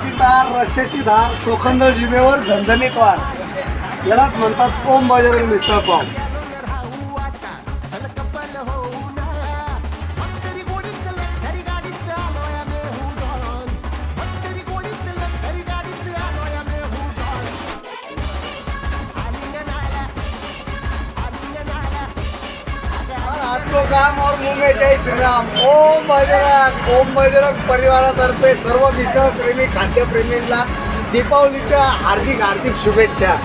चटणीची धार, रश्श्याची धार, चोखंद जिभेवर झणझणीत वाढ यालाच म्हणतात ओम बजरंग मिसळ पाव. आपको काम और मुंह में जय श्री राम. ओम बजरंग परिवारातर्फे सर्व मिसळ प्रेमी खाद्यप्रेमींना दीपावलीच्या हार्दिक शुभेच्छा.